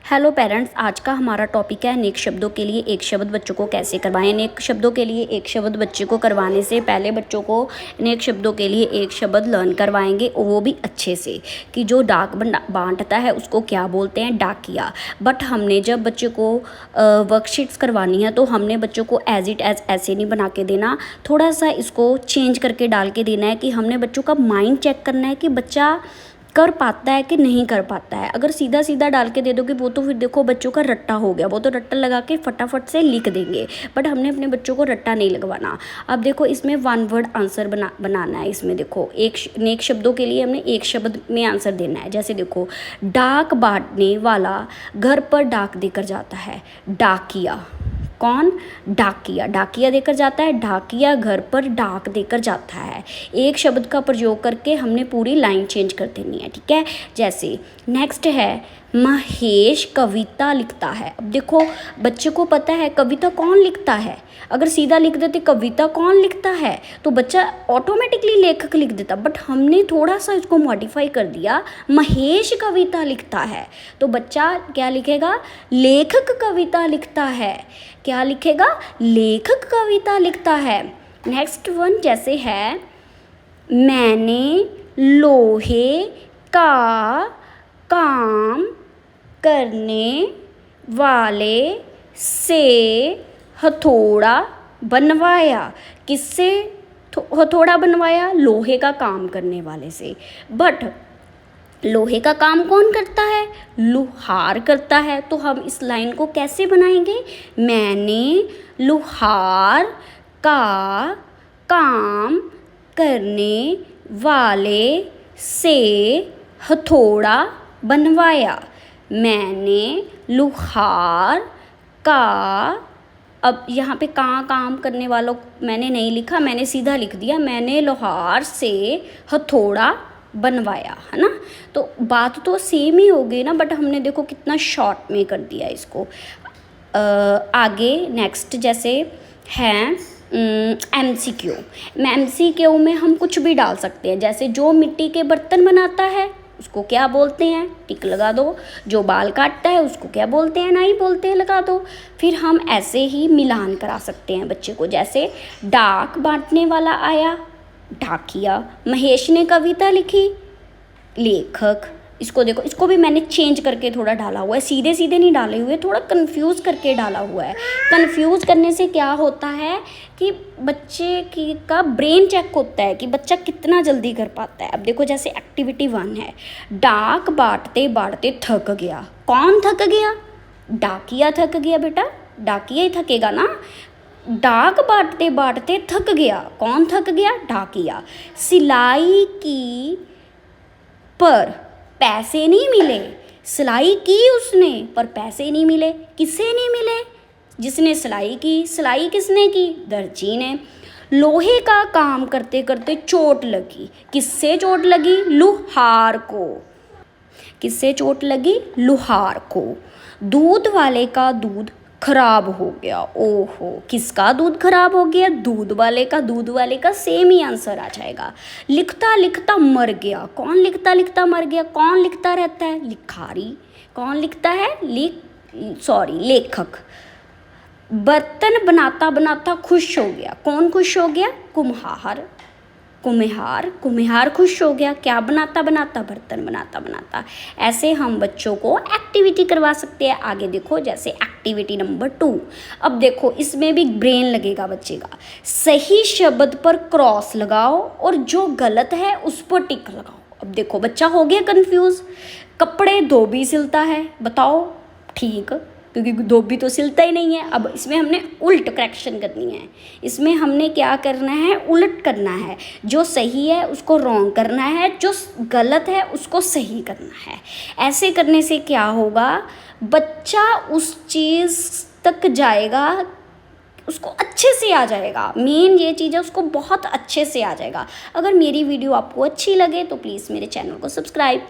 Hello parents, आज का हमारा टॉपिक है अनेक शब्दों के लिए एक शब्द बच्चों को कैसे करवाएं। अनेक शब्दों के लिए एक शब्द बच्चे को करवाने से पहले बच्चों को अनेक शब्दों के लिए एक शब्द लर्न करवाएंगे, और वो भी अच्छे से कि जो डाक बांटता है उसको क्या बोलते हैं, डाकिया। बट हमने जब बच्चे को वर्कशीट्स करवानी है तो हमने बच्चों को एज इट एज ऐसे नहीं बना के देना, थोड़ा सा इसको चेंज करके डाल के देना है कि हमने बच्चों का माइंड चेक करना है कि बच्चा कर पाता है कि नहीं कर पाता है। अगर सीधा सीधा डाल के दे दोगे वो तो फिर देखो बच्चों का रट्टा हो गया, वो तो रट्टा लगा के फटाफट से लिख देंगे। बट हमने अपने बच्चों को रट्टा नहीं लगवाना। अब देखो इसमें वन वर्ड आंसर बनाना है। इसमें देखो नेक शब्दों के लिए हमने एक शब्द में आंसर देना है। जैसे देखो, डाक बांटने वाला घर पर डाक देकर जाता है, डाकिया। कौन? डाकिया। डाकिया देकर जाता है, डाकिया घर पर डाक देकर जाता है। एक शब्द का प्रयोग करके हमने पूरी लाइन चेंज कर देनी है, ठीक है। जैसे नेक्स्ट है, महेश कविता लिखता है। अब देखो बच्चे को पता है कविता कौन लिखता है। अगर सीधा लिख देते कविता कौन लिखता है तो बच्चा ऑटोमेटिकली लेखक लिख देता, बट हमने थोड़ा सा इसको मॉडिफाई कर दिया, महेश कविता लिखता है, तो बच्चा क्या लिखेगा? लेखक कविता लिखता है। क्या लिखेगा? लेखक कविता लिखता है। नेक्स्ट वन जैसे है, मैंने लोहे का काम करने वाले से हथौड़ा बनवाया। किससे हथौड़ा बनवाया? लोहे का काम करने वाले से। बट लोहे का काम कौन करता है? लुहार करता है। तो हम इस लाइन को कैसे बनाएंगे? मैंने लुहार का काम करने वाले से हथौड़ा बनवाया। मैंने लुहार का, अब यहाँ पे काम करने वालों मैंने नहीं लिखा, मैंने सीधा लिख दिया, मैंने लोहार से हथौड़ा बनवाया, है ना। तो बात तो सेम ही हो गई ना, बट हमने देखो कितना शॉर्ट में कर दिया इसको। आगे नेक्स्ट जैसे है MCQ। MCQ में हम कुछ भी डाल सकते हैं। जैसे जो मिट्टी के बर्तन बनाता है उसको क्या बोलते हैं? टिक लगा दो। जो बाल काटता है उसको क्या बोलते हैं? नहीं बोलते हैं, लगा दो। फिर हम ऐसे ही मिलान करा सकते हैं बच्चे को। जैसे डाक बांटने वाला आया, डाकिया। महेश ने कविता लिखी, लेखक। इसको देखो, इसको भी मैंने चेंज करके थोड़ा डाला हुआ है, सीधे सीधे नहीं डाले हुए, थोड़ा कंफ्यूज करके डाला हुआ है। कंफ्यूज करने से क्या होता है कि बच्चे का ब्रेन चेक होता है कि बच्चा कितना जल्दी कर पाता है। अब देखो जैसे एक्टिविटी 1 है, डाक बांटते बांटते थक गया। कौन थक गया? डाकिया थक गया बेटा, डाकिया ही थकेगा ना। डाक बांटते बांटते थक गया। कौन थक गया? डाकिया। सिलाई की पर पैसे नहीं मिले। सिलाई की उसने पर पैसे नहीं मिले। किससे नहीं मिले? जिसने सिलाई की। सिलाई किसने की? दर्जी ने। लोहे का काम करते करते चोट लगी। किससे चोट लगी? लुहार को। किससे चोट लगी? लुहार को। दूध वाले का दूध खराब हो गया। ओहो, किसका दूध खराब हो गया? दूध वाले का। दूध वाले का सेम ही आंसर आ जाएगा। लिखता लिखता मर गया। कौन लिखता लिखता मर गया? कौन लिखता रहता है? लिखारी। कौन लिखता है? लेखक। बर्तन बनाता बनाता खुश हो गया। कौन खुश हो गया? कुम्हार। कुम्हार खुश हो गया। क्या बनाता बनाता? बर्तन बनाता बनाता। ऐसे हम बच्चों को एक्टिविटी करवा सकते हैं। आगे देखो जैसे एक्टिविटी नंबर 2। अब देखो इसमें भी ब्रेन लगेगा बच्चे का। सही शब्द पर क्रॉस लगाओ और जो गलत है उस पर टिक लगाओ। अब देखो बच्चा हो गया कंफ्यूज। कपड़े धोबी सिलता है, बताओ ठीक, क्योंकि धोबी तो सिलता ही नहीं है। अब इसमें हमने उल्ट करेक्शन करनी है। इसमें हमने क्या करना है? उलट करना है। जो सही है उसको रॉन्ग करना है, जो गलत है उसको सही करना है। ऐसे करने से क्या होगा? बच्चा उस चीज़ तक जाएगा, उसको अच्छे से आ जाएगा। मेन ये चीज़ है, उसको बहुत अच्छे से आ जाएगा। अगर मेरी वीडियो आपको अच्छी लगे तो प्लीज़ मेरे चैनल को सब्सक्राइब